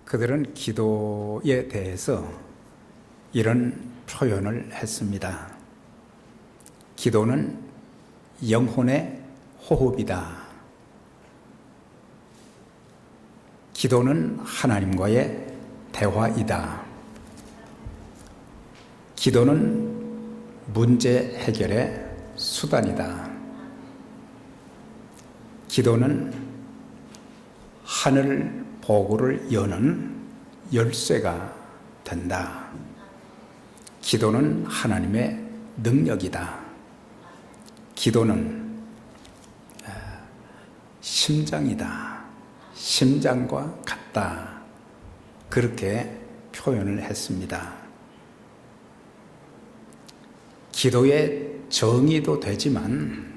그들은 기도에 대해서 이런 표현을 했습니다. 기도는 영혼의 호흡이다. 기도는 하나님과의 대화이다. 기도는 문제 해결의 수단이다. 기도는 하늘 보고를 여는 열쇠가 된다. 기도는 하나님의 능력이다. 기도는 심장이다. 심장과 같다. 그렇게 표현을 했습니다. 기도의 정의도 되지만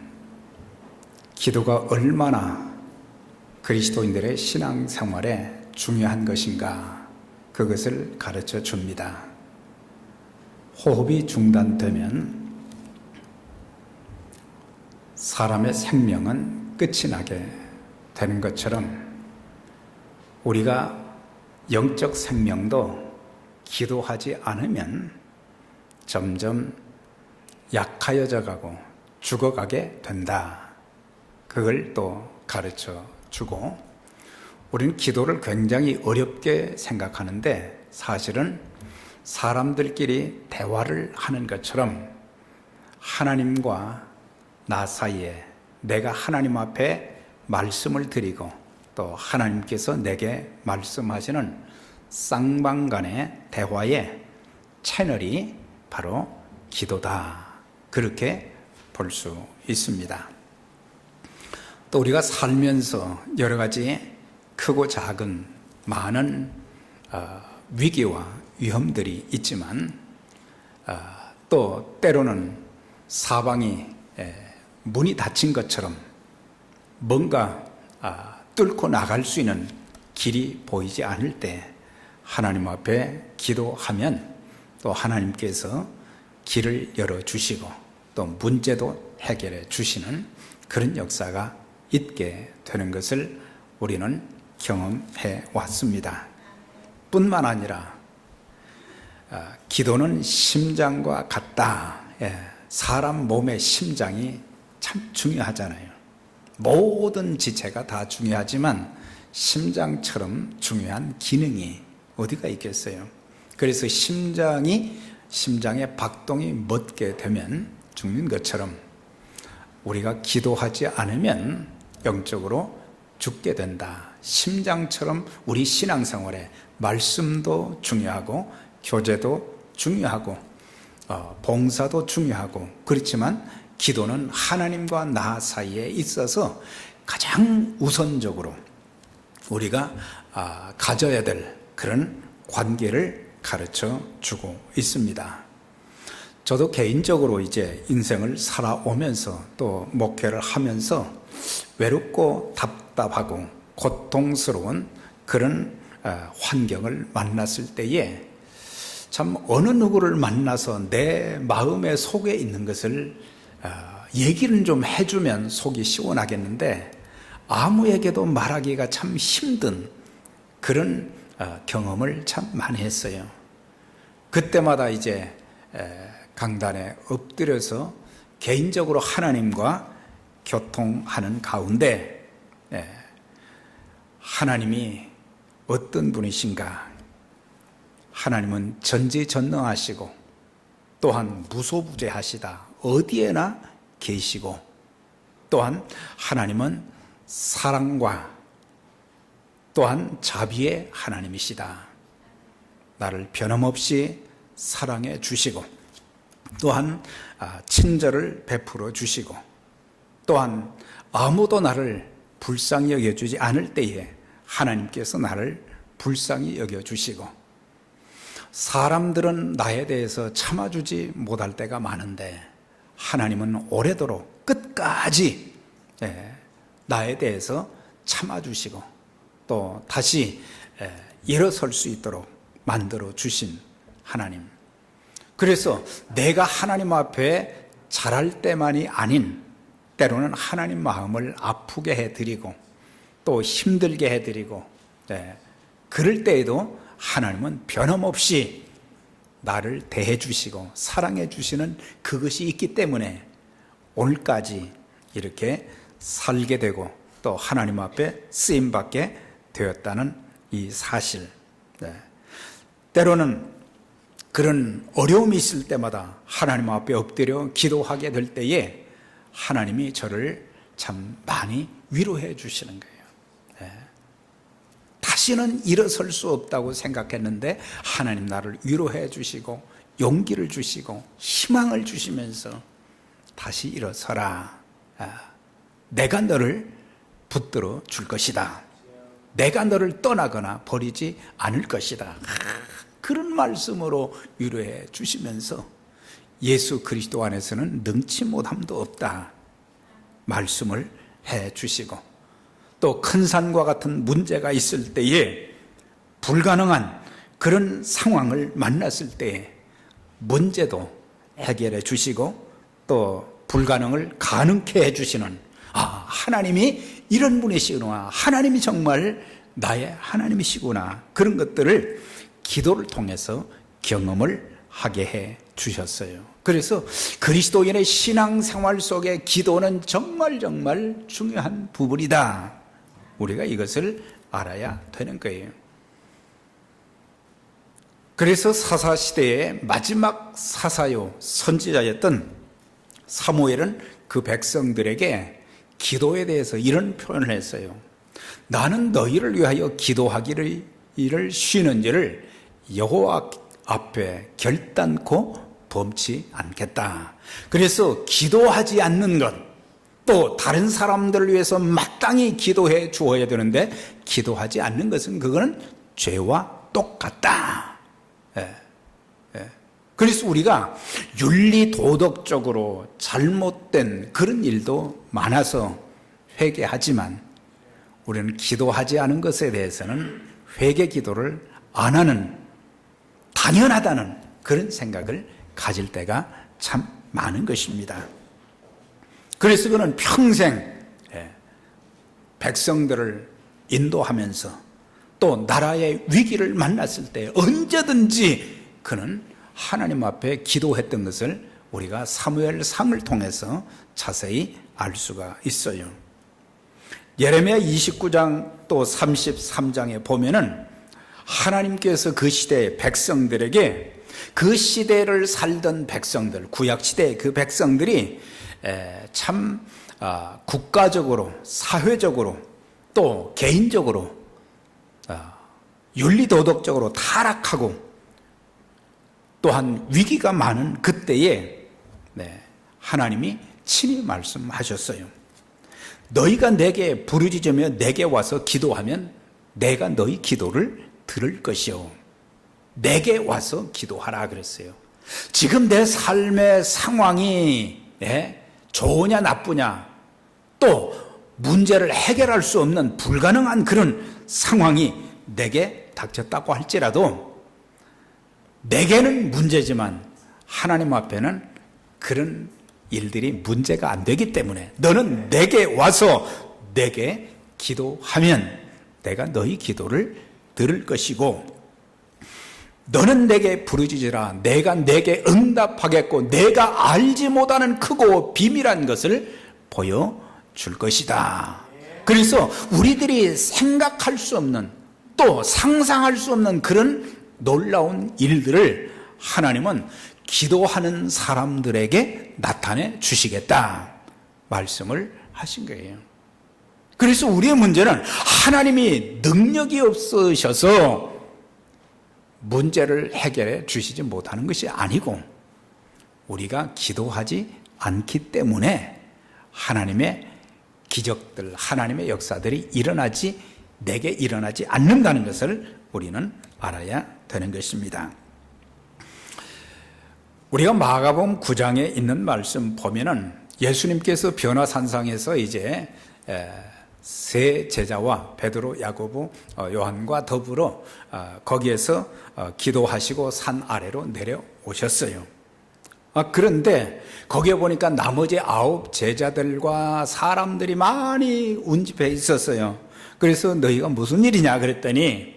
기도가 얼마나 그리스도인들의 신앙생활에 중요한 것인가, 그것을 가르쳐 줍니다. 호흡이 중단되면 사람의 생명은 끝이 나게 되는 것처럼 우리가 영적 생명도 기도하지 않으면 점점 약하여져 가고 죽어가게 된다. 그걸 또 가르쳐 주고, 우리는 기도를 굉장히 어렵게 생각하는데 사실은 사람들끼리 대화를 하는 것처럼 하나님과 나 사이에 내가 하나님 앞에 말씀을 드리고 또 하나님께서 내게 말씀하시는 쌍방간의 대화의 채널이 바로 기도다. 그렇게 볼 수 있습니다. 또 우리가 살면서 여러 가지 크고 작은 많은 위기와 위험들이 있지만 또 때로는 사방이 문이 닫힌 것처럼 뭔가 뚫고 나갈 수 있는 길이 보이지 않을 때 하나님 앞에 기도하면 또 하나님께서 길을 열어주시고 또 문제도 해결해 주시는 그런 역사가 있게 되는 것을 우리는 경험해 왔습니다. 뿐만 아니라 기도는 심장과 같다. 사람 몸의 심장이 참 중요하잖아요. 모든 지체가 다 중요하지만 심장처럼 중요한 기능이 어디가 있겠어요? 그래서 심장의 박동이 멎게 되면 죽는 것처럼 우리가 기도하지 않으면 영적으로 죽게 된다. 심장처럼 우리 신앙생활에 말씀도 중요하고 교제도 중요하고 봉사도 중요하고, 그렇지만 기도는 하나님과 나 사이에 있어서 가장 우선적으로 우리가 가져야 될 그런 관계를 가르쳐 주고 있습니다. 저도 개인적으로 이제 인생을 살아오면서 또 목회를 하면서 외롭고 답답하고 고통스러운 그런 환경을 만났을 때에 참 어느 누구를 만나서 내 마음의 속에 있는 것을 얘기를 좀 해주면 속이 시원하겠는데 아무에게도 말하기가 참 힘든 그런 경험을 참 많이 했어요. 그때마다 이제 강단에 엎드려서 개인적으로 하나님과 교통하는 가운데 하나님이 어떤 분이신가? 하나님은 전지전능하시고 또한 무소부재하시다. 어디에나 계시고 또한 하나님은 사랑과 또한 자비의 하나님이시다. 나를 변함없이 사랑해 주시고 또한 친절을 베풀어 주시고 또한 아무도 나를 불쌍히 여겨주지 않을 때에 하나님께서 나를 불쌍히 여겨주시고, 사람들은 나에 대해서 참아주지 못할 때가 많은데 하나님은 오래도록 끝까지 나에 대해서 참아주시고 또 다시 일어설 수 있도록 만들어 주신 하나님. 그래서 내가 하나님 앞에 잘할 때만이 아닌 때로는 하나님 마음을 아프게 해드리고 또 힘들게 해드리고 그럴 때에도 하나님은 변함없이 나를 대해 주시고 사랑해 주시는 그것이 있기 때문에 오늘까지 이렇게 살게 되고 또 하나님 앞에 쓰임받게 되었다는 이 사실. 때로는 그런 어려움이 있을 때마다 하나님 앞에 엎드려 기도하게 될 때에 하나님이 저를 참 많이 위로해 주시는 거예요. 다시는 일어설 수 없다고 생각했는데 하나님 나를 위로해 주시고 용기를 주시고 희망을 주시면서 다시 일어서라. 내가 너를 붙들어 줄 것이다. 내가 너를 떠나거나 버리지 않을 것이다. 그런 말씀으로 위로해 주시면서 예수 그리스도 안에서는 능치 못함도 없다 말씀을 해 주시고, 또 큰 산과 같은 문제가 있을 때에 불가능한 그런 상황을 만났을 때에 문제도 해결해 주시고 또 불가능을 가능케 해 주시는, 하나님이 이런 분이시구나, 하나님이 정말 나의 하나님이시구나, 그런 것들을 기도를 통해서 경험을 하게 해 주셨어요. 그래서 그리스도인의 신앙생활 속에 기도는 정말 중요한 부분이다. 우리가 이것을 알아야 되는 거예요. 그래서 사사시대의 마지막 사사요 선지자였던 사무엘은 그 백성들에게 기도에 대해서 이런 표현을 했어요. 나는 너희를 위하여 기도하기를 쉬는지를 여호와 앞에 결단코 범치 않겠다. 그래서 기도하지 않는 것, 또 다른 사람들을 위해서 마땅히 기도해 주어야 되는데 기도하지 않는 것은 그거는 죄와 똑같다. 그래서 우리가 윤리 도덕적으로 잘못된 그런 일도 많아서 회개하지만 우리는 기도하지 않은 것에 대해서는 회개 기도를 안 하는, 당연하다는 그런 생각을 가질 때가 참 많은 것입니다. 그래서 그는 평생 백성들을 인도하면서 또 나라의 위기를 만났을 때 언제든지 그는 하나님 앞에 기도했던 것을 우리가 사무엘상을 통해서 자세히 알 수가 있어요. 예레미야 29장 또 33장에 보면은 하나님께서 그 시대의 백성들에게, 그 시대를 살던 백성들, 구약시대의 그 백성들이 참 국가적으로, 사회적으로 또 개인적으로 윤리도덕적으로 타락하고 또한 위기가 많은 그때에 하나님이 친히 말씀하셨어요. 너희가 내게 부르짖으며 내게 와서 기도하면 내가 너희 기도를 들을 것이요. 내게 와서 기도하라 그랬어요. 지금 내 삶의 상황이 좋으냐 나쁘냐, 또 문제를 해결할 수 없는 불가능한 그런 상황이 내게 닥쳤다고 할지라도 내게는 문제지만 하나님 앞에는 그런 일들이 문제가 안 되기 때문에 너는 내게 와서 내게 기도하면 내가 너희 기도를 들을 것이고, 너는 내게 부르짖으라 내가 내게 응답하겠고 내가 알지 못하는 크고 비밀한 것을 보여줄 것이다. 그래서 우리들이 생각할 수 없는, 또 상상할 수 없는 그런 놀라운 일들을 하나님은 기도하는 사람들에게 나타내 주시겠다 말씀을 하신 거예요. 그래서 우리의 문제는 하나님이 능력이 없으셔서 문제를 해결해 주시지 못하는 것이 아니고 우리가 기도하지 않기 때문에 하나님의 기적들, 하나님의 역사들이 내게 일어나지 않는다는 것을 우리는 알아야 되는 것입니다. 우리가 마가복음 9장에 있는 말씀 보면은 예수님께서 변화산상에서 이제 세 제자와 베드로, 야고보, 요한과 더불어 거기에서 기도하시고 산 아래로 내려오셨어요. 그런데 거기에 보니까 나머지 9 제자들과 사람들이 많이 운집해 있었어요. 그래서 너희가 무슨 일이냐 그랬더니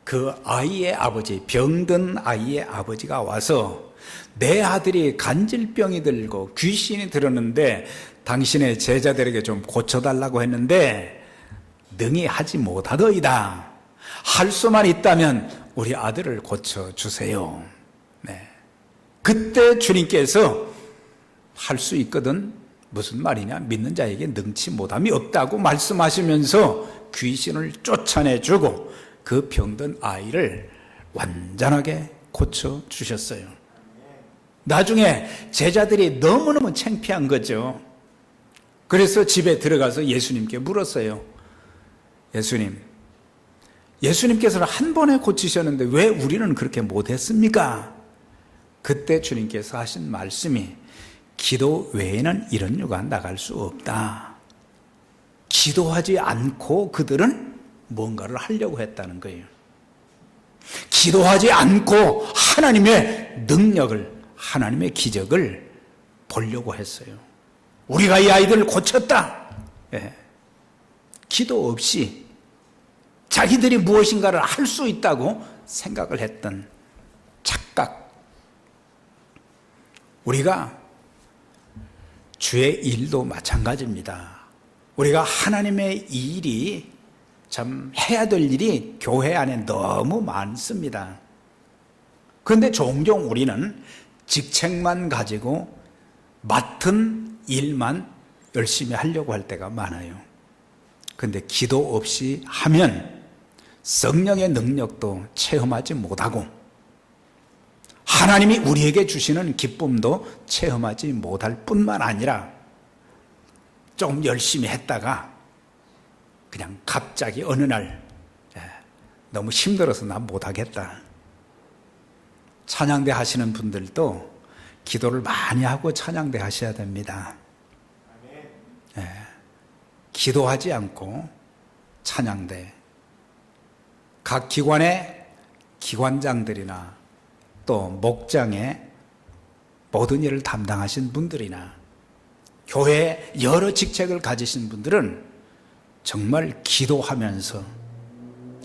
그 아이의 아버지, 병든 아이의 아버지가 와서 내 아들이 간질병이 들고 귀신이 들었는데 당신의 제자들에게 좀 고쳐달라고 했는데 능히 하지 못하더이다. 할 수만 있다면 우리 아들을 고쳐주세요. 그때 주님께서 할 수 있거든, 무슨 말이냐, 믿는 자에게 능치 못함이 없다고 말씀하시면서 귀신을 쫓아내주고 그 병든 아이를 완전하게 고쳐주셨어요. 나중에 제자들이 너무너무 창피한 거죠. 그래서 집에 들어가서 예수님께 물었어요. 예수님께서는 한 번에 고치셨는데 왜 우리는 그렇게 못했습니까? 그때 주님께서 하신 말씀이 기도 외에는 이런 유가 나갈 수 없다. 기도하지 않고 그들은 뭔가를 하려고 했다는 거예요. 기도하지 않고 하나님의 능력을, 하나님의 기적을 보려고 했어요. 우리가 이 아이들을 고쳤다. 기도 없이 자기들이 무엇인가를 할 수 있다고 생각을 했던 착각. 우리가 주의 일도 마찬가지입니다. 우리가 하나님의 일이 참 해야 될 일이 교회 안에 너무 많습니다. 그런데 종종 우리는 직책만 가지고 맡은 일만 열심히 하려고 할 때가 많아요. 그런데 기도 없이 하면 성령의 능력도 체험하지 못하고 하나님이 우리에게 주시는 기쁨도 체험하지 못할 뿐만 아니라 좀 열심히 했다가 그냥 갑자기 어느 날 너무 힘들어서 난 못하겠다. 찬양대 하시는 분들도 기도를 많이 하고 찬양대 하셔야 됩니다. 기도하지 않고 찬양대, 각 기관의 기관장들이나 또 목장의 모든 일을 담당하신 분들이나 교회에 여러 직책을 가지신 분들은 정말 기도하면서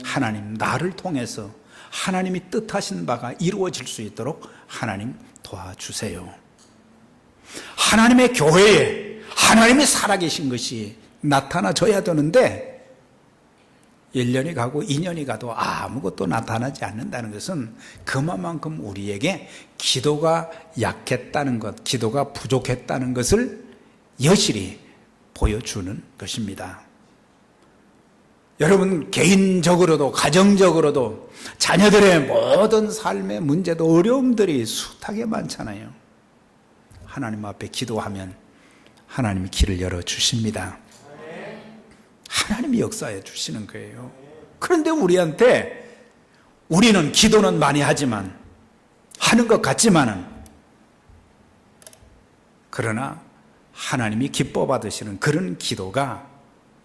하나님, 나를 통해서 하나님이 뜻하신 바가 이루어질 수 있도록 하나님 도와주세요. 하나님의 교회에 하나님이 살아계신 것이 나타나져야 되는데 1년이 가고 2년이 가도 아무것도 나타나지 않는다는 것은 그만큼 우리에게 기도가 약했다는 것, 기도가 부족했다는 것을 여실히 보여주는 것입니다. 여러분, 개인적으로도 가정적으로도 자녀들의 모든 삶의 문제도 어려움들이 숱하게 많잖아요. 하나님 앞에 기도하면 하나님이 길을 열어주십니다. 하나님이 역사해 주시는 거예요. 그런데 우리는 기도는 많이 하지만, 하는 것 같지만은, 그러나 하나님이 기뻐 받으시는 그런 기도가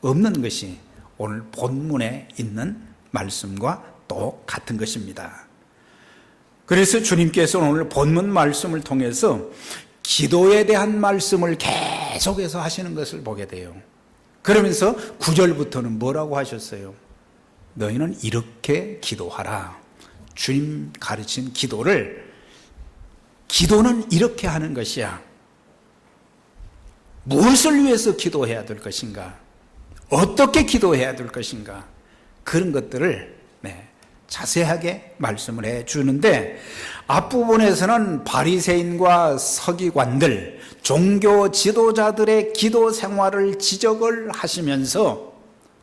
없는 것이 오늘 본문에 있는 말씀과 똑같은 것입니다. 그래서 주님께서 오늘 본문 말씀을 통해서 기도에 대한 말씀을 계속해서 하시는 것을 보게 돼요. 그러면서 9절부터는 뭐라고 하셨어요? 너희는 이렇게 기도하라. 주님 가르친 기도는 이렇게 하는 것이야. 무엇을 위해서 기도해야 될 것인가? 어떻게 기도해야 될 것인가? 그런 것들을 자세하게 말씀을 해 주는데, 앞부분에서는 바리새인과 서기관들, 종교 지도자들의 기도 생활을 지적을 하시면서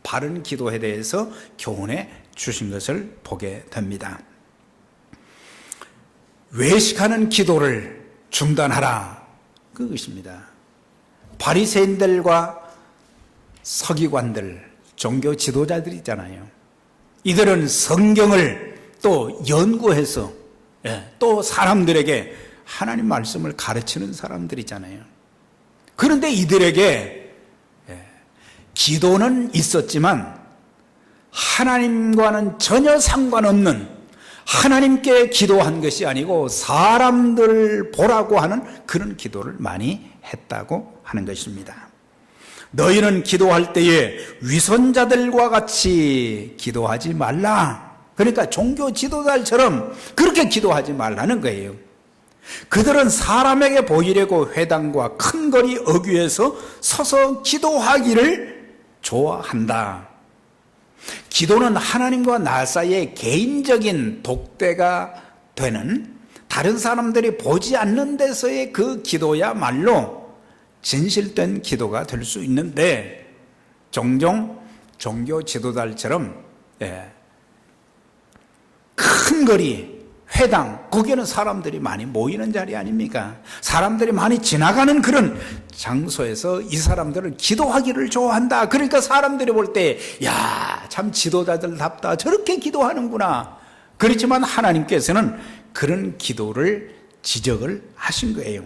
바른 기도에 대해서 교훈해 주신 것을 보게 됩니다. 외식하는 기도를 중단하라, 그것입니다. 바리새인들과 서기관들, 종교 지도자들이 있잖아요. 이들은 성경을 또 연구해서 또 사람들에게 하나님 말씀을 가르치는 사람들이잖아요. 그런데 이들에게 기도는 있었지만 하나님과는 전혀 상관없는, 하나님께 기도한 것이 아니고 사람들 보라고 하는 그런 기도를 많이 했다고 하는 것입니다. 너희는 기도할 때에 위선자들과 같이 기도하지 말라. 그러니까 종교 지도자들처럼 그렇게 기도하지 말라는 거예요. 그들은 사람에게 보이려고 회당과 큰 거리 어귀에서 서서 기도하기를 좋아한다. 기도는 하나님과 나 사이의 개인적인 독대가 되는, 다른 사람들이 보지 않는 데서의 그 기도야말로 진실된 기도가 될 수 있는데, 종종 종교 지도자들처럼 큰 거리, 회당, 거기는 사람들이 많이 모이는 자리 아닙니까? 사람들이 많이 지나가는 그런 장소에서 이 사람들은 기도하기를 좋아한다. 그러니까 사람들이 볼 때, 야, 참 지도자들답다. 저렇게 기도하는구나. 그렇지만 하나님께서는 그런 기도를 지적을 하신 거예요.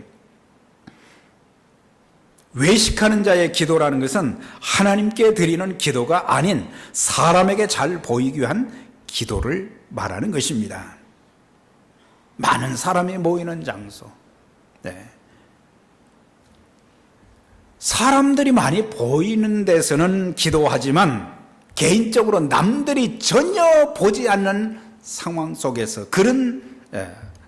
외식하는 자의 기도라는 것은 하나님께 드리는 기도가 아닌 사람에게 잘 보이기 위한 기도를 말하는 것입니다. 많은 사람이 모이는 장소, 사람들이 많이 보이는 데서는 기도하지만 개인적으로 남들이 전혀 보지 않는 상황 속에서, 그런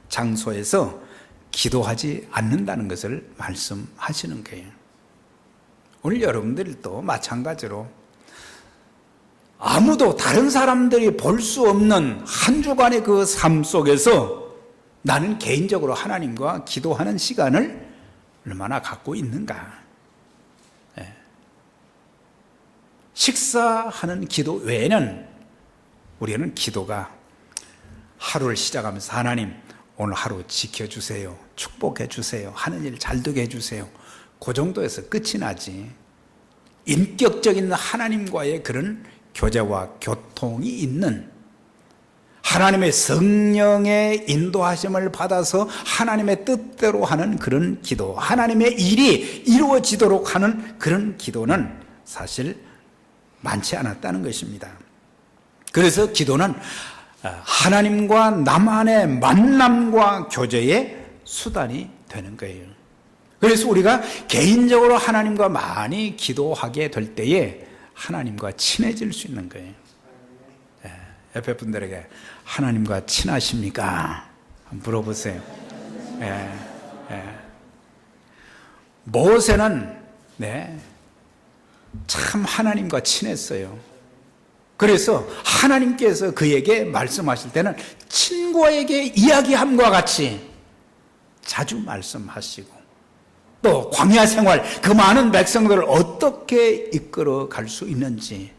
장소에서 기도하지 않는다는 것을 말씀하시는 거예요. 오늘 여러분들도 마찬가지로 아무도, 다른 사람들이 볼 수 없는 한 주간의 그 삶 속에서 나는 개인적으로 하나님과 기도하는 시간을 얼마나 갖고 있는가. 식사하는 기도 외에는 우리는 기도가, 하루를 시작하면서 하나님 오늘 하루 지켜주세요, 축복해 주세요, 하는 일 잘 되게 해주세요, 그 정도에서 끝이 나지, 인격적인 하나님과의 그런 교제와 교통이 있는, 하나님의 성령의 인도하심을 받아서 하나님의 뜻대로 하는 그런 기도, 하나님의 일이 이루어지도록 하는 그런 기도는 사실 많지 않았다는 것입니다. 그래서 기도는 하나님과 나만의 만남과 교제의 수단이 되는 거예요. 그래서 우리가 개인적으로 하나님과 많이 기도하게 될 때에 하나님과 친해질 수 있는 거예요. 옆에 분들에게 하나님과 친하십니까? 한번 물어보세요. 모세는 참 하나님과 친했어요. 그래서 하나님께서 그에게 말씀하실 때는 친구에게 이야기함과 같이 자주 말씀하시고, 또 광야 생활, 그 많은 백성들을 어떻게 이끌어 갈 수 있는지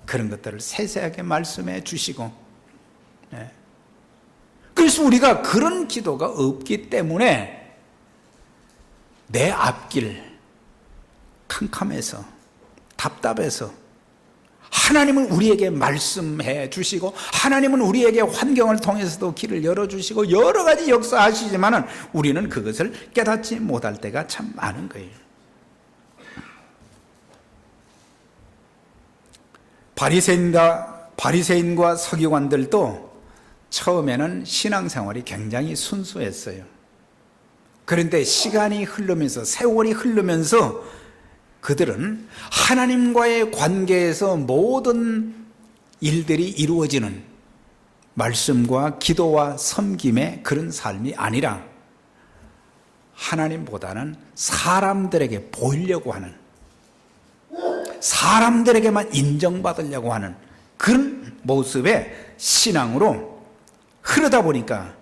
그런 것들을 세세하게 말씀해 주시고, 그래서 우리가 그런 기도가 없기 때문에 내 앞길 캄캄해서, 답답해서 하나님은 우리에게 말씀해 주시고, 하나님은 우리에게 환경을 통해서도 길을 열어주시고 여러 가지 역사하시지만은 우리는 그것을 깨닫지 못할 때가 참 많은 거예요. 바리새인과 서기관들도 처음에는 신앙생활이 굉장히 순수했어요. 그런데 시간이 흐르면서, 세월이 흐르면서 그들은 하나님과의 관계에서 모든 일들이 이루어지는 말씀과 기도와 섬김의 그런 삶이 아니라 하나님보다는 사람들에게 보이려고 하는, 사람들에게만 인정받으려고 하는 그런 모습의 신앙으로 흐르다 보니까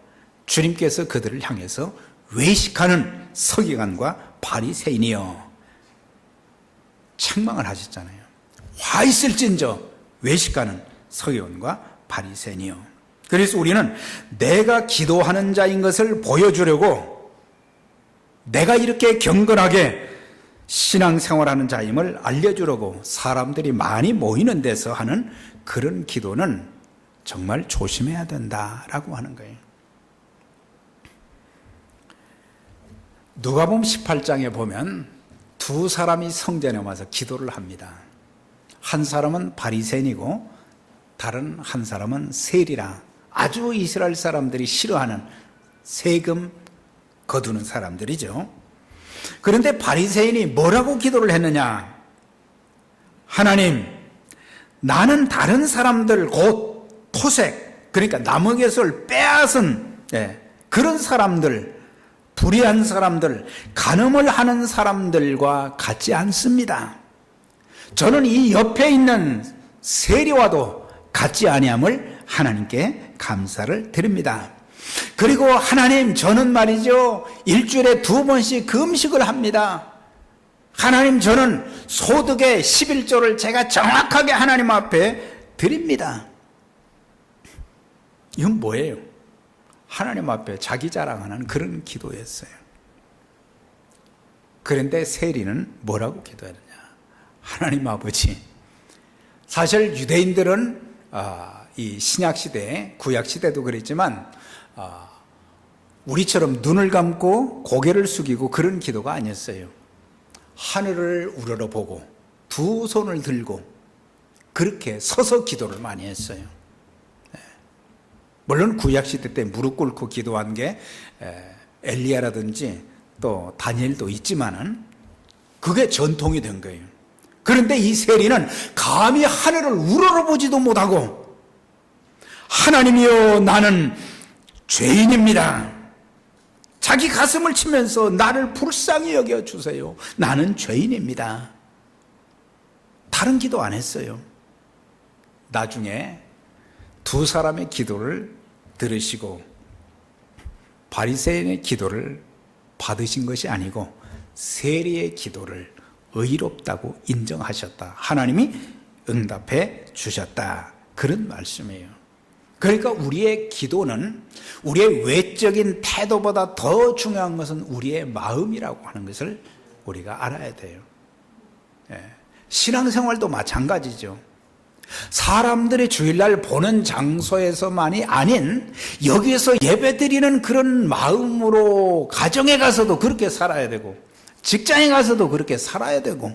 주님께서 그들을 향해서 외식하는 서기관과 바리새인이여 책망을 하셨잖아요. 화 있을진저 외식하는 서기관과 바리새인이여. 그래서 우리는 내가 기도하는 자인 것을 보여주려고, 내가 이렇게 경건하게 신앙생활하는 자임을 알려주려고 사람들이 많이 모이는 데서 하는 그런 기도는 정말 조심해야 된다라고 하는 거예요. 누가복음 18장에 보면 두 사람이 성전에 와서 기도를 합니다. 한 사람은 바리새인이고 다른 한 사람은 세리라, 아주 이스라엘 사람들이 싫어하는 세금 거두는 사람들이죠. 그런데 바리새인이 뭐라고 기도를 했느냐? 하나님, 나는 다른 사람들, 곧 토색, 그러니까 남의 것을 빼앗은 그런 사람들, 불의한 사람들, 간음을 하는 사람들과 같지 않습니다. 저는 이 옆에 있는 세리와도 같지 아니함을 하나님께 감사를 드립니다. 그리고 하나님, 저는 말이죠, 일주일에 2번씩 금식을 합니다. 하나님, 저는 소득의 11조를 제가 정확하게 하나님 앞에 드립니다. 이건 뭐예요? 하나님 앞에 자기 자랑하는 그런 기도였어요. 그런데 세리는 뭐라고 기도했느냐? 하나님 아버지, 사실 유대인들은 이 신약시대, 구약시대도 그랬지만 우리처럼 눈을 감고 고개를 숙이고 그런 기도가 아니었어요. 하늘을 우러러보고 두 손을 들고 그렇게 서서 기도를 많이 했어요. 물론 구약시대 때 무릎 꿇고 기도한 게 엘리야라든지 또 다니엘도 있지만은 그게 전통이 된 거예요. 그런데 이 세리는 감히 하늘을 우러러보지도 못하고, 하나님이여, 나는 죄인입니다. 자기 가슴을 치면서 나를 불쌍히 여겨주세요. 나는 죄인입니다. 다른 기도 안 했어요. 나중에 두 사람의 기도를 들으시고 바리새인의 기도를 받으신 것이 아니고 세리의 기도를 의롭다고 인정하셨다. 하나님이 응답해 주셨다. 그런 말씀이에요. 그러니까 우리의 기도는, 우리의 외적인 태도보다 더 중요한 것은 우리의 마음이라고 하는 것을 우리가 알아야 돼요. 신앙생활도 마찬가지죠. 사람들이 주일날 보는 장소에서만이 아닌 여기에서 예배드리는 그런 마음으로 가정에 가서도 그렇게 살아야 되고, 직장에 가서도 그렇게 살아야 되고,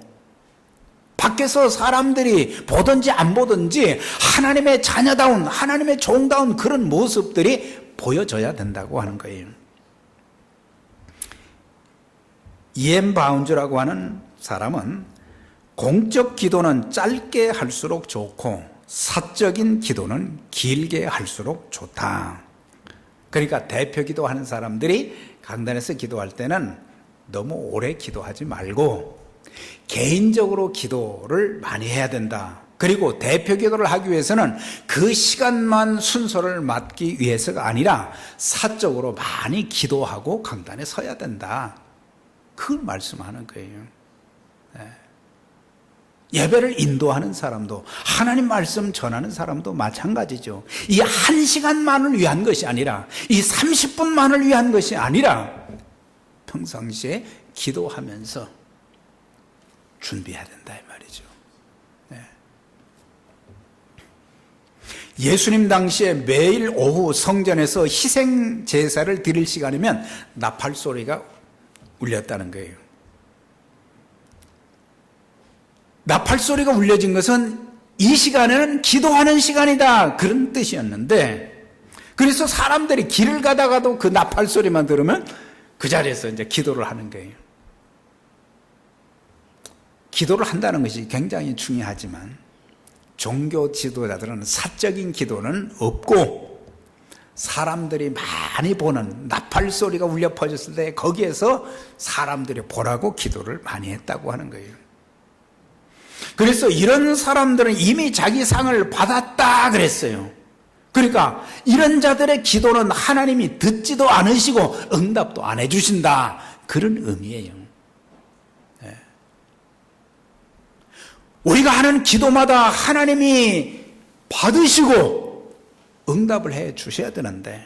밖에서 사람들이 보든지 안 보든지 하나님의 자녀다운, 하나님의 종다운 그런 모습들이 보여져야 된다고 하는 거예요. 이엠 바운즈라고 하는 사람은 공적 기도는 짧게 할수록 좋고 사적인 기도는 길게 할수록 좋다. 그러니까 대표 기도하는 사람들이 강단에서 기도할 때는 너무 오래 기도하지 말고 개인적으로 기도를 많이 해야 된다. 그리고 대표 기도를 하기 위해서는 그 시간만 순서를 맡기 위해서가 아니라 사적으로 많이 기도하고 강단에 서야 된다. 그걸 말씀하는 거예요. 예배를 인도하는 사람도, 하나님 말씀 전하는 사람도 마찬가지죠. 이 1시간만을 위한 것이 아니라, 이 30분만을 위한 것이 아니라 평상시에 기도하면서 준비해야 된다 이 말이죠. 예수님 당시에 매일 오후 성전에서 희생 제사를 드릴 시간이면 나팔 소리가 울렸다는 거예요. 나팔 소리가 울려진 것은 이 시간에는 기도하는 시간이다, 그런 뜻이었는데, 그래서 사람들이 길을 가다가도 그 나팔 소리만 들으면 그 자리에서 이제 기도를 하는 거예요. 기도를 한다는 것이 굉장히 중요하지만 종교 지도자들은 사적인 기도는 없고 사람들이 많이 보는 나팔 소리가 울려 퍼졌을 때 거기에서 사람들이 보라고 기도를 많이 했다고 하는 거예요. 그래서 이런 사람들은 이미 자기 상을 받았다 그랬어요. 그러니까 이런 자들의 기도는 하나님이 듣지도 않으시고 응답도 안 해주신다, 그런 의미예요. 우리가 하는 기도마다 하나님이 받으시고 응답을 해 주셔야 되는데,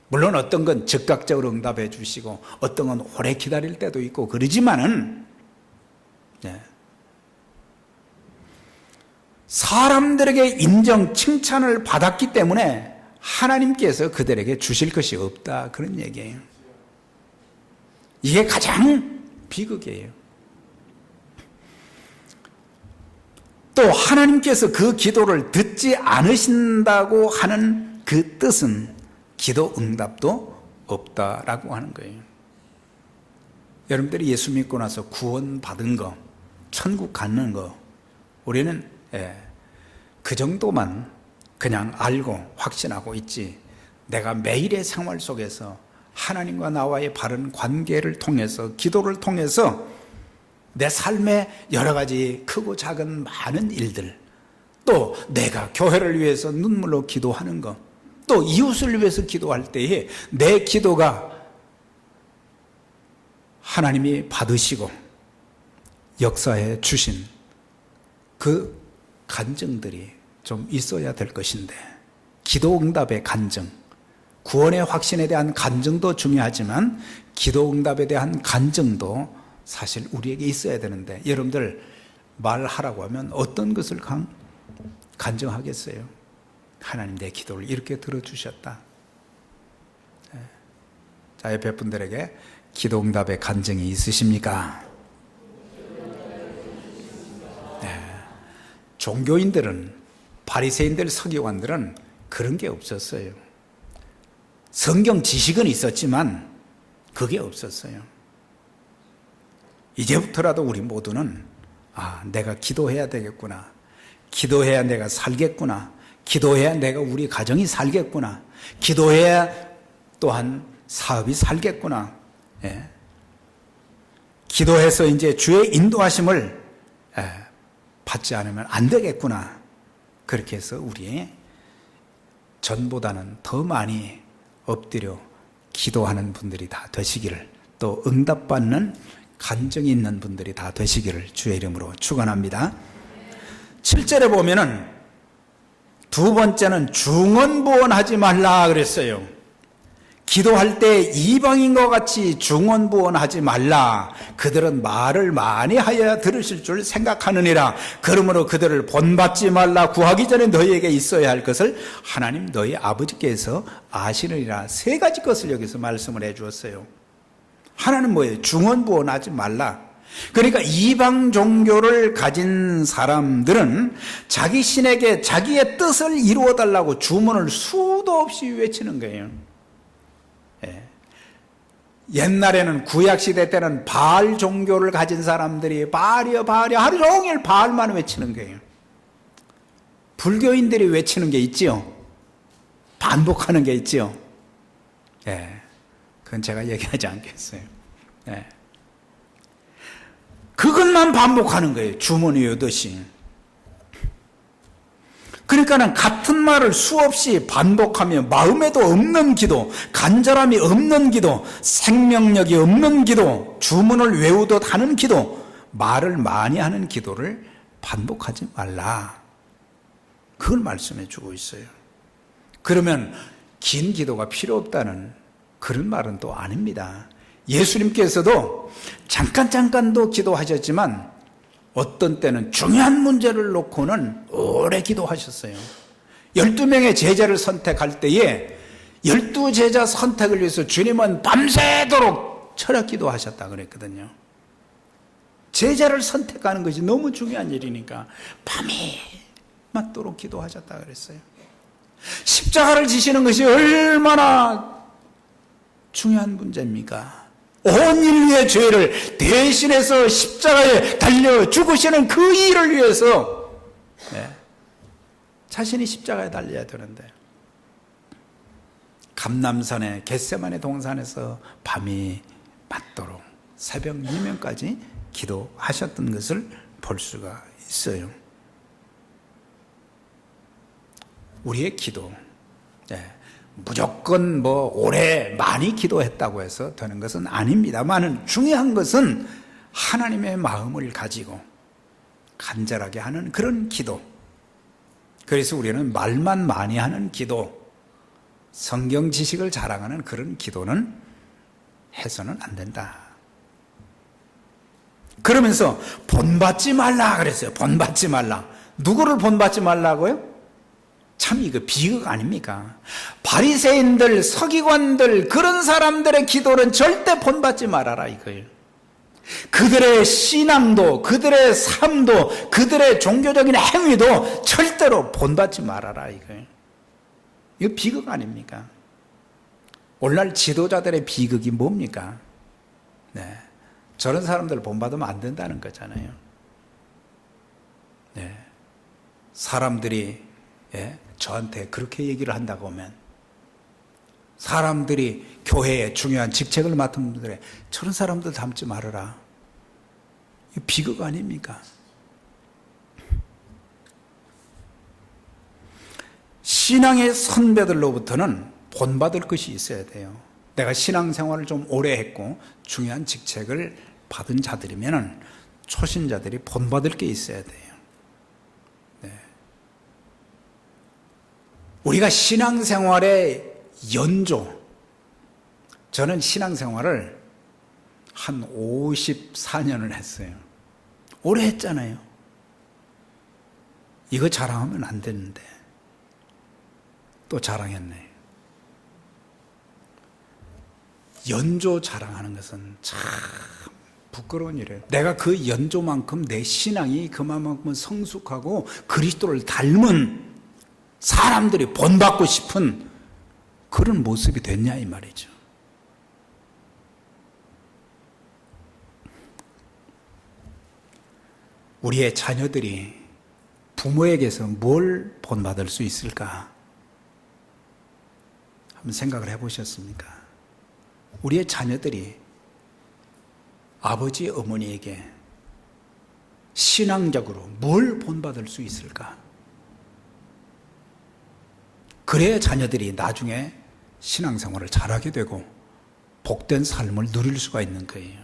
물론 어떤 건 즉각적으로 응답해 주시고 어떤 건 오래 기다릴 때도 있고 그러지만은 사람들에게 인정, 칭찬을 받았기 때문에 하나님께서 그들에게 주실 것이 없다, 그런 얘기예요. 이게 가장 비극이에요. 또 하나님께서 그 기도를 듣지 않으신다고 하는 그 뜻은 기도 응답도 없다라고 하는 거예요. 여러분들이 예수 믿고 나서 구원 받은 거, 천국 갖는 거, 우리는 그 정도만 그냥 알고 확신하고 있지, 내가 매일의 생활 속에서 하나님과 나와의 바른 관계를 통해서, 기도를 통해서 내 삶의 여러 가지 크고 작은 많은 일들, 또 내가 교회를 위해서 눈물로 기도하는 것, 또 이웃을 위해서 기도할 때에 내 기도가 하나님이 받으시고 역사해 주신 그 간증들이 좀 있어야 될 것인데, 기도 응답의 간증, 구원의 확신에 대한 간증도 중요하지만 기도 응답에 대한 간증도 사실 우리에게 있어야 되는데, 여러분들 말하라고 하면 어떤 것을 간증하겠어요? 하나님 내 기도를 이렇게 들어주셨다. 자, 옆에 분들에게 기도 응답의 간증이 있으십니까? 종교인들은, 바리새인들, 서기관들은 그런 게 없었어요. 성경 지식은 있었지만 그게 없었어요. 이제부터라도 우리 모두는 내가 기도해야 되겠구나, 기도해야 내가 살겠구나, 기도해야 내가 우리 가정이 살겠구나, 기도해야 또한 사업이 살겠구나, 기도해서 이제 주의 인도하심을 받지 않으면 안 되겠구나. 그렇게 해서 우리 전보다는 더 많이 엎드려 기도하는 분들이 다 되시기를, 또 응답받는 간증이 있는 분들이 다 되시기를 주의 이름으로 축원합니다. 7절에 보면은 두 번째는 중언부언하지 말라 그랬어요. 기도할 때 이방인과 같이 중언부언하지 말라. 그들은 말을 많이 하여야 들으실 줄 생각하느니라. 그러므로 그들을 본받지 말라. 구하기 전에 너희에게 있어야 할 것을 하나님 너희 아버지께서 아시느니라. 세 가지 것을 여기서 말씀을 해 주었어요. 하나는 뭐예요? 중언부언하지 말라. 그러니까 이방 종교를 가진 사람들은 자기 신에게 자기의 뜻을 이루어 달라고 주문을 수도 없이 외치는 거예요. 옛날에는 구약시대 때는 바알 종교를 가진 사람들이 바알이여 바알이여 하루 종일 바알만 외치는 거예요. 불교인들이 외치는 게 있지요. 반복하는 게 있지요. 그건 제가 얘기하지 않겠어요. 그것만 반복하는 거예요. 주문 외우듯이. 그러니까는 같은 말을 수없이 반복하며 마음에도 없는 기도, 간절함이 없는 기도, 생명력이 없는 기도, 주문을 외우듯 하는 기도, 말을 많이 하는 기도를 반복하지 말라. 그걸 말씀해 주고 있어요. 그러면 긴 기도가 필요 없다는 그런 말은 또 아닙니다. 예수님께서도 잠깐도 기도하셨지만 어떤 때는 중요한 문제를 놓고는 오래 기도하셨어요. 12명의 제자를 선택할 때에 12제자 선택을 위해서 주님은 밤새도록 철학 기도하셨다 그랬거든요. 제자를 선택하는 것이 너무 중요한 일이니까 밤이 맞도록 기도하셨다 그랬어요. 십자가를 지시는 것이 얼마나 중요한 문제입니까? 온 인류의 죄를 대신해서 십자가에 달려 죽으시는 그 일을 위해서 자신이 십자가에 달려야 되는데, 감람산의 겟세마네 동산에서 밤이 맞도록 새벽 2명까지 기도하셨던 것을 볼 수가 있어요. 우리의 기도, 무조건 오래 많이 기도했다고 해서 되는 것은 아닙니다만, 중요한 것은 하나님의 마음을 가지고 간절하게 하는 그런 기도. 그래서 우리는 말만 많이 하는 기도, 성경 지식을 자랑하는 그런 기도는 해서는 안 된다. 그러면서 본받지 말라 그랬어요. 본받지 말라. 누구를 본받지 말라고요? 참 이거 비극 아닙니까? 바리새인들, 서기관들, 그런 사람들의 기도는 절대 본받지 말아라 이거예요. 그들의 신앙도, 그들의 삶도, 그들의 종교적인 행위도 절대로 본받지 말아라 이거예요. 이거 비극 아닙니까? 오늘날 지도자들의 비극이 뭡니까? 저런 사람들 본받으면 안 된다는 거잖아요. 네. 사람들이 저한테 그렇게 얘기를 한다고 하면, 사람들이 교회에 중요한 직책을 맡은 분들에 저런 사람들 닮지 말아라. 이거 비극 아닙니까? 신앙의 선배들로부터는 본받을 것이 있어야 돼요. 내가 신앙생활을 좀 오래 했고 중요한 직책을 받은 자들이면 초신자들이 본받을 게 있어야 돼요. 네. 우리가 신앙생활의 연조, 저는 신앙생활을 한 54년을 했어요. 오래 했잖아요. 이거 자랑하면 안 되는데 또 자랑했네. 연조 자랑하는 것은 참 부끄러운 일이에요. 내가 그 연조만큼 내 신앙이 그만큼 성숙하고 그리스도를 닮은 사람들이 본받고 싶은 그런 모습이 됐냐 이 말이죠. 우리의 자녀들이 부모에게서 뭘 본받을 수 있을까? 한번 생각을 해보셨습니까? 우리의 자녀들이 아버지, 어머니에게 신앙적으로 뭘 본받을 수 있을까? 그래야 자녀들이 나중에 신앙생활을 잘하게 되고 복된 삶을 누릴 수가 있는 거예요.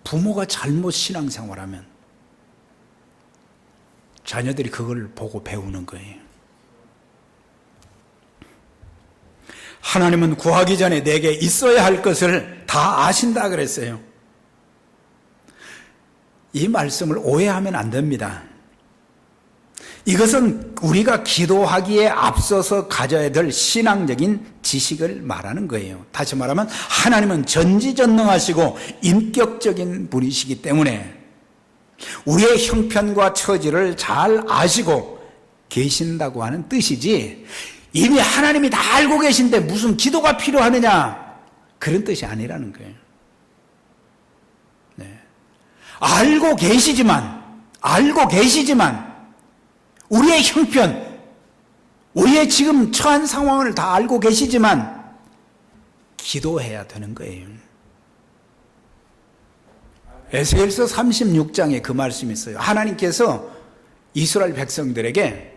부모가 잘못 신앙생활하면 자녀들이 그걸 보고 배우는 거예요. 하나님은 구하기 전에 내게 있어야 할 것을 다 아신다 그랬어요. 이 말씀을 오해하면 안 됩니다. 이것은 우리가 기도하기에 앞서서 가져야 될 신앙적인 지식을 말하는 거예요. 다시 말하면 하나님은 전지전능하시고 인격적인 분이시기 때문에 우리의 형편과 처지를 잘 아시고 계신다고 하는 뜻이지, 이미 하나님이 다 알고 계신데 무슨 기도가 필요하느냐, 그런 뜻이 아니라는 거예요. 네. 알고 계시지만 우리의 형편, 우리의 지금 처한 상황을 다 알고 계시지만 기도해야 되는 거예요. 에스겔서 36장에 그 말씀이 있어요. 하나님께서 이스라엘 백성들에게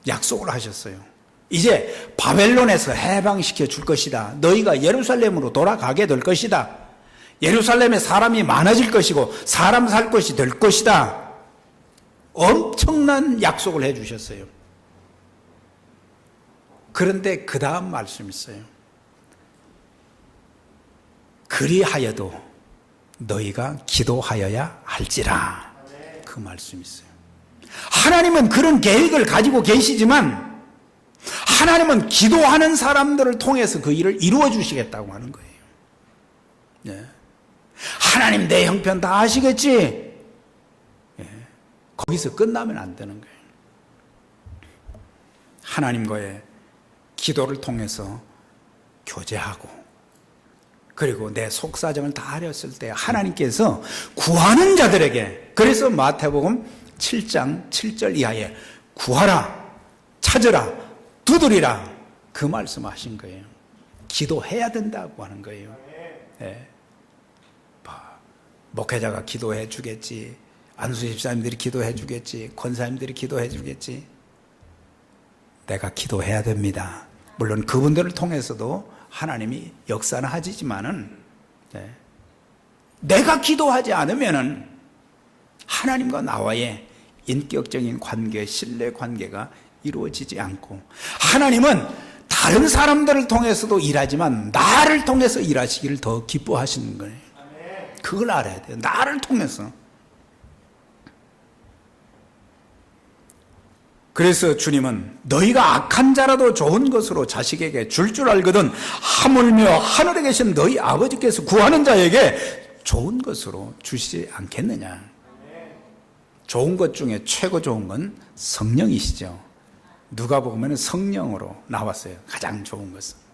약속을 하셨어요. 이제 바벨론에서 해방시켜 줄 것이다. 너희가 예루살렘으로 돌아가게 될 것이다. 예루살렘에 사람이 많아질 것이고 사람 살 것이 될 것이다. 엄청난 약속을 해 주셨어요. 그런데 그 다음 말씀이 있어요. 그리하여도 너희가 기도하여야 할지라. 그 말씀이 있어요. 하나님은 그런 계획을 가지고 계시지만 하나님은 기도하는 사람들을 통해서 그 일을 이루어 주시겠다고 하는 거예요. 네. 하나님 내 형편 다 아시겠지? 거기서 끝나면 안 되는 거예요. 하나님과의 기도를 통해서 교제하고, 그리고 내 속사정을 다 알았을 때 하나님께서 구하는 자들에게, 그래서 마태복음 7장 7절 이하에 구하라, 찾으라, 두드리라, 그 말씀하신 거예요. 기도해야 된다고 하는 거예요. 네. 목회자가 기도해 주겠지, 안수 집사님들이 기도해 주겠지, 권사님들이 기도해 주겠지. 내가 기도해야 됩니다. 물론 그분들을 통해서도 하나님이 역사는 하지만은, 네. 내가 기도하지 않으면은 하나님과 나와의 인격적인 관계, 신뢰 관계가 이루어지지 않고, 하나님은 다른 사람들을 통해서도 일하지만 나를 통해서 일하시기를 더 기뻐하시는 거예요. 그걸 알아야 돼요. 나를 통해서. 그래서 주님은 너희가 악한 자라도 좋은 것으로 자식에게 줄 알거든 하물며 하늘에 계신 너희 아버지께서 구하는 자에게 좋은 것으로 주시지 않겠느냐. 좋은 것 중에 최고 좋은 건 성령이시죠. 누가복음에는 성령으로 나왔어요. 가장 좋은 것은.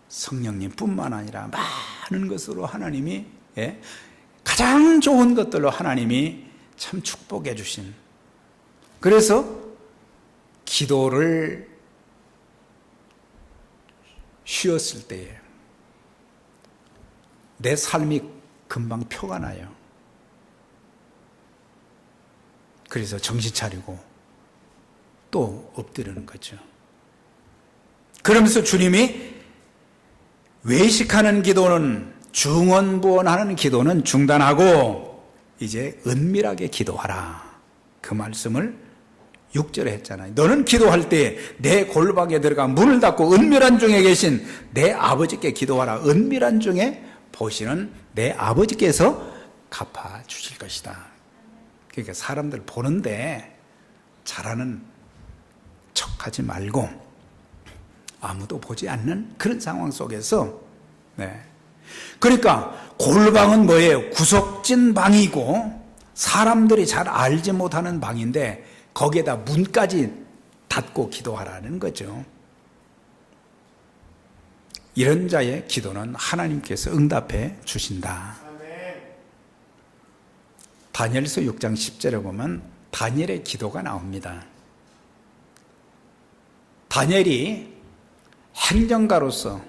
성령님 뿐만 아니라 많은 것으로 하나님이 가장 좋은 것들로 하나님이 참 축복해 주신, 그래서 기도를 쉬었을 때에 내 삶이 금방 표가 나요. 그래서 정신 차리고 또 엎드리는 거죠. 그러면서 주님이 외식하는 기도는, 중언부언하는 기도는 중단하고 이제 은밀하게 기도하라, 그 말씀을 6절에 했잖아요. 너는 기도할 때 내 골방에 들어가 문을 닫고 은밀한 중에 계신 내 아버지께 기도하라. 은밀한 중에 보시는 내 아버지께서 갚아주실 것이다. 그러니까 사람들 보는데 잘하는 척하지 말고 아무도 보지 않는 그런 상황 속에서, 그러니까 골방은 뭐예요? 구석진 방이고 사람들이 잘 알지 못하는 방인데 거기에다 문까지 닫고 기도하라는 거죠. 이런 자의 기도는 하나님께서 응답해 주신다. 다니엘서 6장 10절에 보면 다니엘의 기도가 나옵니다. 다니엘이 행정가로서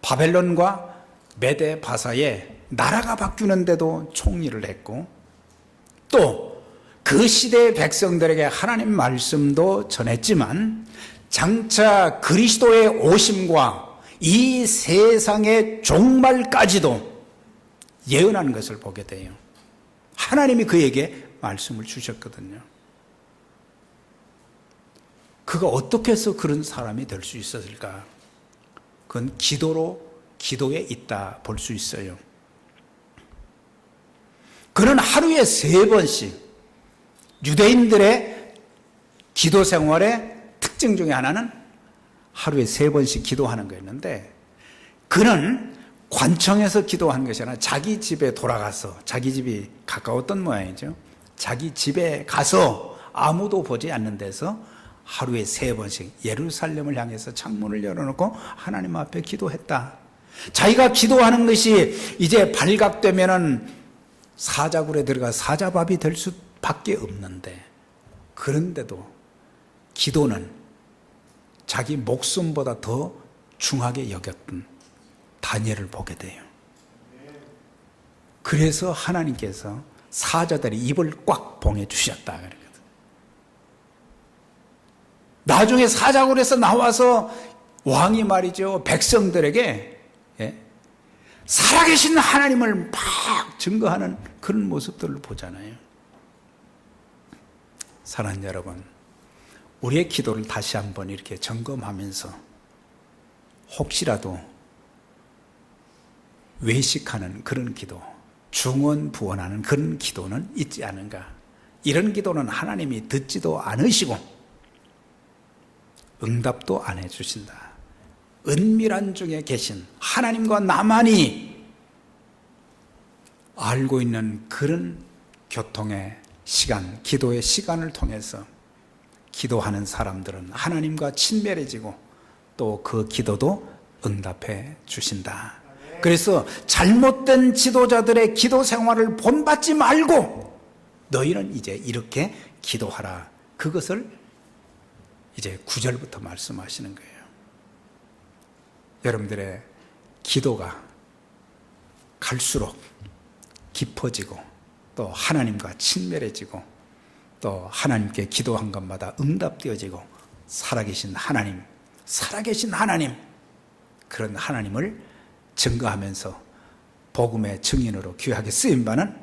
바벨론과 메데 바사에 나라가 바뀌는데도 총리를 했고, 또 그 시대의 백성들에게 하나님 말씀도 전했지만 장차 그리스도의 오심과 이 세상의 종말까지도 예언하는 것을 보게 돼요. 하나님이 그에게 말씀을 주셨거든요. 그가 어떻게 해서 그런 사람이 될 수 있었을까? 그건 기도에 있다 볼 수 있어요. 그는 하루에 3번씩, 유대인들의 기도 생활의 특징 중에 하나는 하루에 3번씩 기도하는 거였는데, 그는 관청에서 기도하는 것이 아니라 자기 집에 돌아가서, 자기 집이 가까웠던 모양이죠. 자기 집에 가서 아무도 보지 않는 데서 하루에 3번씩 예루살렘을 향해서 창문을 열어놓고 하나님 앞에 기도했다. 자기가 기도하는 것이 이제 발각되면은 사자굴에 들어가 사자밥이 될 수밖에 없는데, 그런데도 기도는 자기 목숨보다 더 중하게 여겼던 다니엘을 보게 돼요. 그래서 하나님께서 사자들의 입을 꽉 봉해 주셨다 그러거든. 나중에 사자굴에서 나와서 왕이 말이죠, 백성들에게 살아계신 하나님을 막 증거하는 그런 모습들을 보잖아요. 사랑하는 여러분, 우리의 기도를 다시 한번 이렇게 점검하면서 혹시라도 외식하는 그런 기도, 중언부언하는 그런 기도는 있지 않은가? 이런 기도는 하나님이 듣지도 않으시고 응답도 안 해주신다. 은밀한 중에 계신 하나님과 나만이 알고 있는 그런 교통의 시간, 기도의 시간을 통해서 기도하는 사람들은 하나님과 친밀해지고 또 그 기도도 응답해 주신다. 그래서 잘못된 지도자들의 기도 생활을 본받지 말고 너희는 이제 이렇게 기도하라. 그것을 이제 9절부터 말씀하시는 거예요. 여러분들의 기도가 갈수록 깊어지고 또 하나님과 친밀해지고 또 하나님께 기도한 것마다 응답되어지고 살아계신 하나님, 그런 하나님을 증거하면서 복음의 증인으로 귀하게 쓰임받는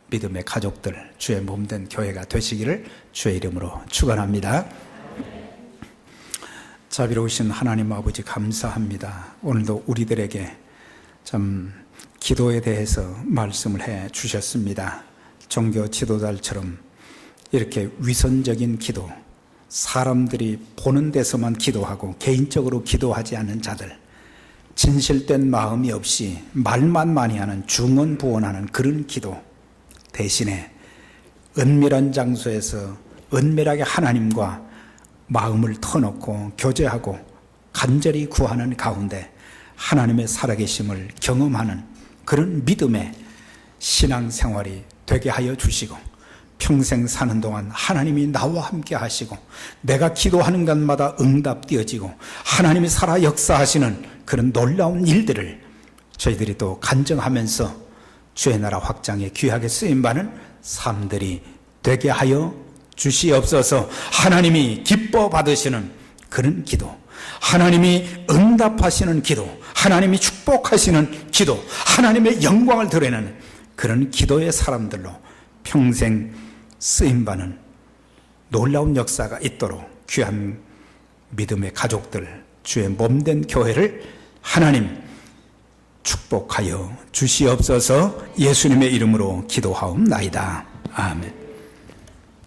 믿음의 가족들, 주의 몸된 교회가 되시기를 주의 이름으로 축원합니다. 자비로우신 하나님 아버지 감사합니다. 오늘도 우리들에게 참 기도에 대해서 말씀을 해 주셨습니다. 종교 지도자들처럼 이렇게 위선적인 기도, 사람들이 보는 데서만 기도하고 개인적으로 기도하지 않는 자들, 진실된 마음이 없이 말만 많이 하는 중언부언하는 그런 기도 대신에 은밀한 장소에서 은밀하게 하나님과 마음을 터놓고 교제하고 간절히 구하는 가운데 하나님의 살아계심을 경험하는 그런 믿음의 신앙생활이 되게 하여 주시고 평생 사는 동안 하나님이 나와 함께 하시고 내가 기도하는 것마다 응답되어지고 하나님이 살아 역사하시는 그런 놀라운 일들을 저희들이 또 간증하면서 주의 나라 확장에 귀하게 쓰임받는 삶들이 되게 하여 주시옵소서. 하나님이 기뻐 받으시는 그런 기도, 하나님이 응답하시는 기도, 하나님이 축복하시는 기도, 하나님의 영광을 드러내는 그런 기도의 사람들로 평생 쓰임받는 놀라운 역사가 있도록 귀한 믿음의 가족들, 주의 몸된 교회를 하나님 축복하여 주시옵소서. 예수님의 이름으로 기도하옵나이다. 아멘.